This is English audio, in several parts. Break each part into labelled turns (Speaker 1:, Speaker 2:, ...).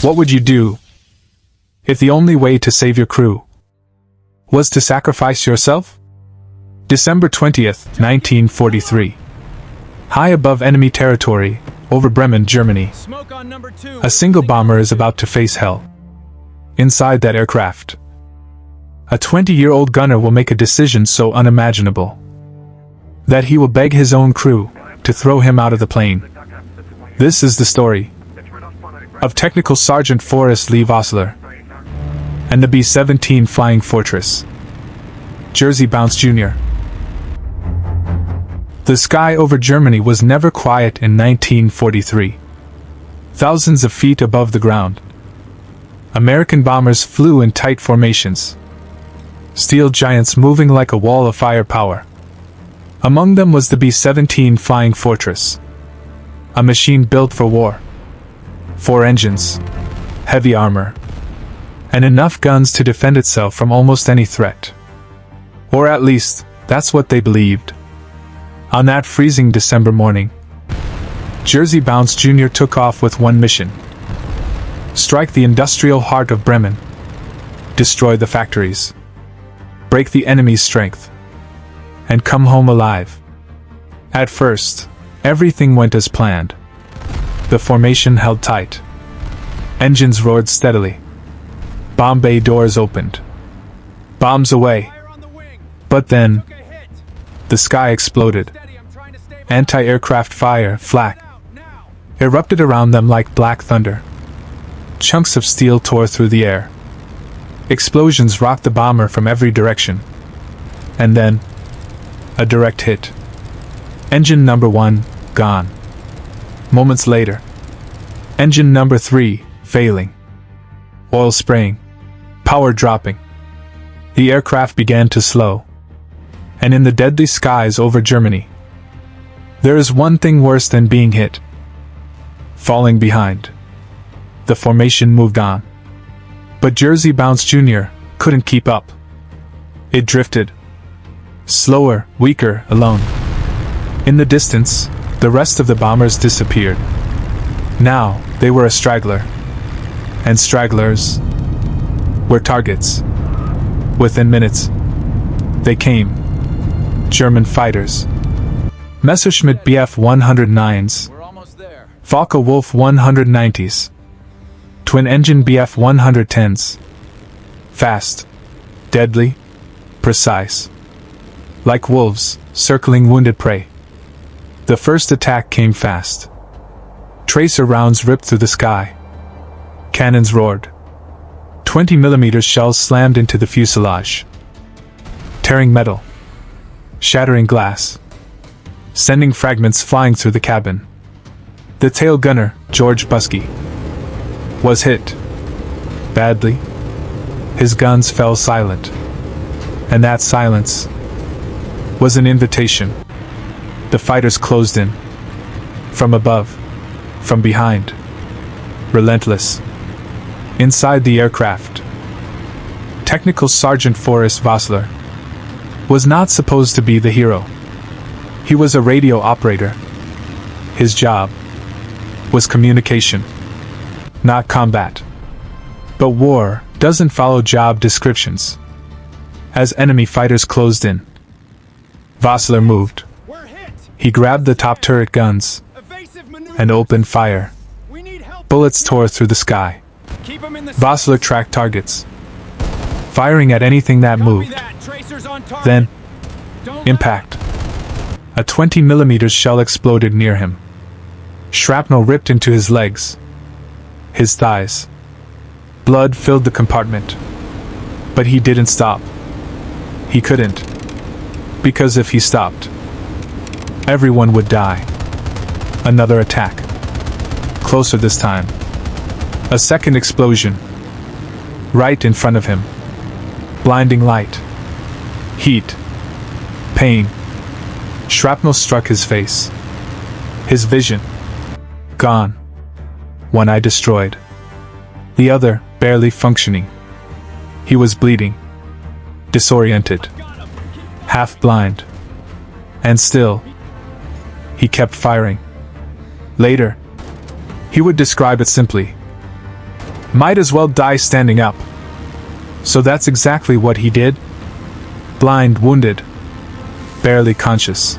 Speaker 1: What would you do if the only way to save your crew was to sacrifice yourself? December 20th, 1943. High above enemy territory, over Bremen, Germany, a single bomber is about to face hell. Inside that aircraft, a 20-year-old gunner will make a decision so unimaginable that he will beg his own crew to throw him out of the plane. This is the story of Technical Sergeant Forrest Vosler and the B-17 Flying Fortress, Jersey Bounce Jr. The sky over Germany was never quiet in 1943. Thousands of feet above the ground, American bombers flew in tight formations, steel giants moving like a wall of firepower. Among them was the B-17 Flying Fortress, a machine built for war. 4 engines, heavy armor, and enough guns to defend itself from almost any threat. Or at least, that's what they believed. On that freezing December morning, Jersey Bounce Jr. took off with one mission: strike the industrial heart of Bremen, destroy the factories, break the enemy's strength, and come home alive. At first, everything went as planned. The formation held tight. Engines roared steadily. Bomb bay doors opened. Bombs away. But then, the sky exploded. Anti-aircraft fire, Flak, erupted around them like black thunder. Chunks of steel tore through the air. Explosions rocked the bomber from every direction. And then, a direct hit. Engine number 1, gone. Moments later, engine number 3, failing. Oil spraying. Power dropping. The aircraft began to slow. And in the deadly skies over Germany, there is one thing worse than being hit: falling behind. The formation moved on. But Jersey Bounce Jr. couldn't keep up. It drifted. Slower, weaker, alone. In the distance, the rest of the bombers disappeared. Now, they were a straggler. And stragglers were targets. Within minutes, they came. German fighters. Messerschmitt Bf-109s. Focke-Wulf 190s. Twin-engine Bf-110s. Fast. Deadly. Precise. Like wolves, circling wounded prey. The first attack came fast. Tracer rounds ripped through the sky. Cannons roared. 20mm shells slammed into the fuselage, tearing metal, shattering glass, sending fragments flying through the cabin. The tail gunner, George Busky, was hit badly. His guns fell silent, and that silence was an invitation. The fighters closed in, from above, from behind, relentless. Inside the aircraft, Technical Sergeant Forrest Vosler was not supposed to be the hero. He was a radio operator. His job was communication, not combat. But war doesn't follow job descriptions. As enemy fighters closed in, Vosler moved. He grabbed the top turret guns and opened fire. Bullets tore through the sky. Vosler tracked targets, firing at anything that moved. Then, impact. A 20mm shell exploded near him. Shrapnel ripped into his legs, his thighs. Blood filled the compartment. But he didn't stop. He couldn't. Because if he stopped, everyone would die. Another attack. Closer this time. A second explosion. Right in front of him. Blinding light. Heat. Pain. Shrapnel struck his face. His vision. Gone. One eye destroyed. The other barely functioning. He was bleeding. Disoriented. Half blind. And still, he kept firing. Later, he would describe it simply. Might as well die standing up. So that's exactly what he did. Blind, wounded, barely conscious,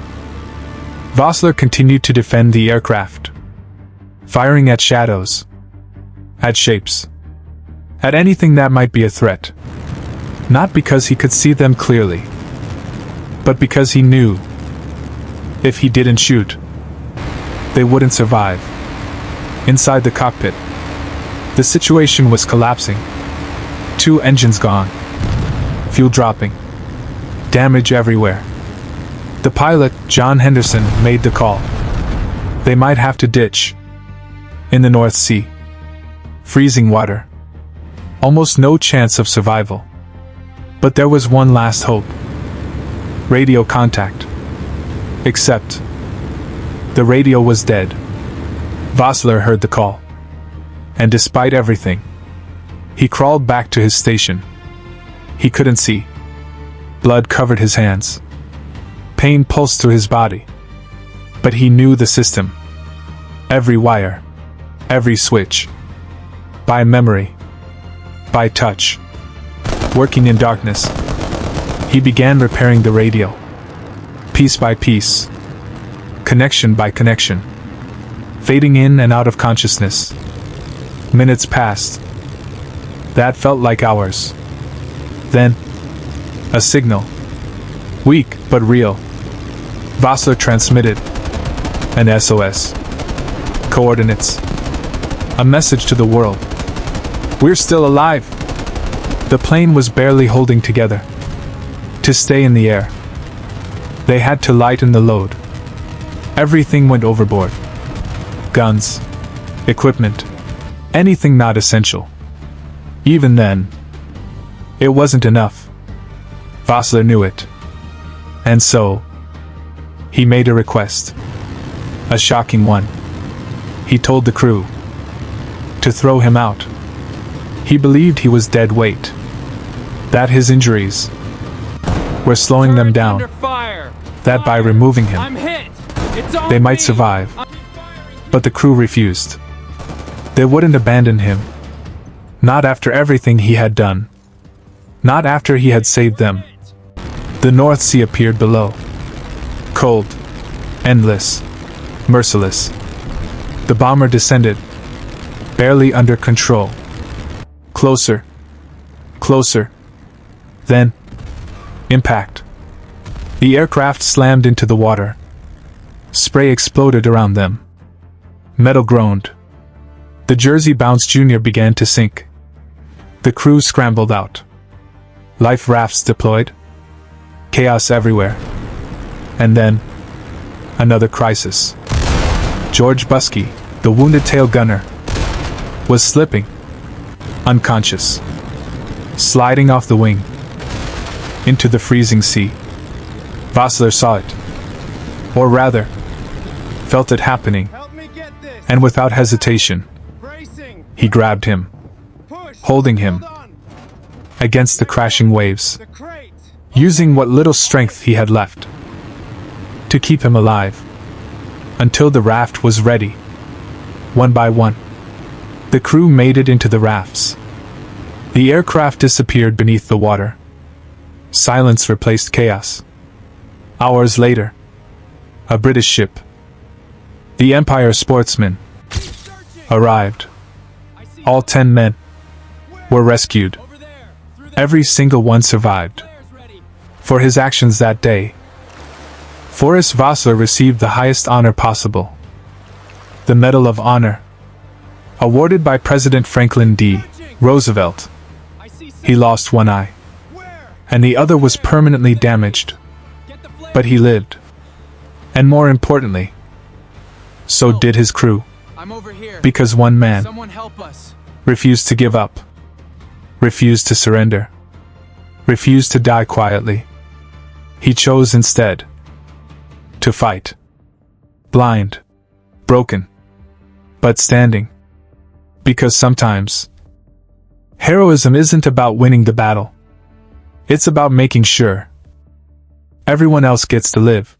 Speaker 1: Vosler continued to defend the aircraft, firing at shadows, at shapes, at anything that might be a threat. Not because he could see them clearly, but because he knew if he didn't shoot, they wouldn't survive. Inside the cockpit, the situation was collapsing. 2 engines gone, fuel dropping, damage everywhere. The pilot, John Henderson, made the call. They might have to ditch. In the North Sea. Freezing water. Almost no chance of survival. But there was one last hope. Radio contact. Except the radio was dead. Vosler heard the call. And despite everything, he crawled back to his station. He couldn't see. Blood covered his hands. Pain pulsed through his body. But he knew the system. Every wire. Every switch. By memory. By touch. Working in darkness, he began repairing the radio. Piece by piece. Connection by connection. Fading in and out of consciousness. Minutes passed. That felt like hours. Then, a signal. Weak, but real. Vosler transmitted an SOS. Coordinates. A message to the world. We're still alive. The plane was barely holding together. To stay in the air, they had to lighten the load. Everything went overboard. Guns, equipment, anything not essential. Even then, it wasn't enough. Vosler knew it. And so, he made a request. A shocking one. He told the crew to throw him out. He believed he was dead weight. That his injuries were slowing them down. That by removing him, they might survive. But the crew refused. They wouldn't abandon him. Not after everything he had done. Not after he had saved them. The North Sea appeared below. Cold. Endless. Merciless. The bomber descended. Barely under control. Closer. Closer. Then, impact. The aircraft slammed into the water. Spray exploded around them. Metal groaned. The Jersey-bound Junior began to sink. The crew scrambled out. Life rafts deployed. Chaos everywhere. And then, another crisis. George Buskey, the wounded tail gunner, was slipping. Unconscious. Sliding off the wing. Into the freezing sea. Vosler saw it. Or rather, felt it happening. And without hesitation, he grabbed him. Holding him. Against the crashing waves. Using what little strength he had left. To keep him alive. Until the raft was ready. One by one, the crew made it into the rafts. The aircraft disappeared beneath the water. Silence replaced chaos. Hours later, a British ship, the Empire Sportsman, arrived. All 10 men were rescued. Every single one survived. For his actions that day, Forrest Vosler received the highest honor possible. The Medal of Honor. Awarded by President Franklin D. Roosevelt. He lost one eye. And the other was permanently damaged. But he lived. And more importantly, so did his crew. Because one man refused to give up. Refused to surrender. Refused to die quietly. He chose instead to fight. Blind. Broken. But standing. Because sometimes, heroism isn't about winning the battle. It's about making sure everyone else gets to live.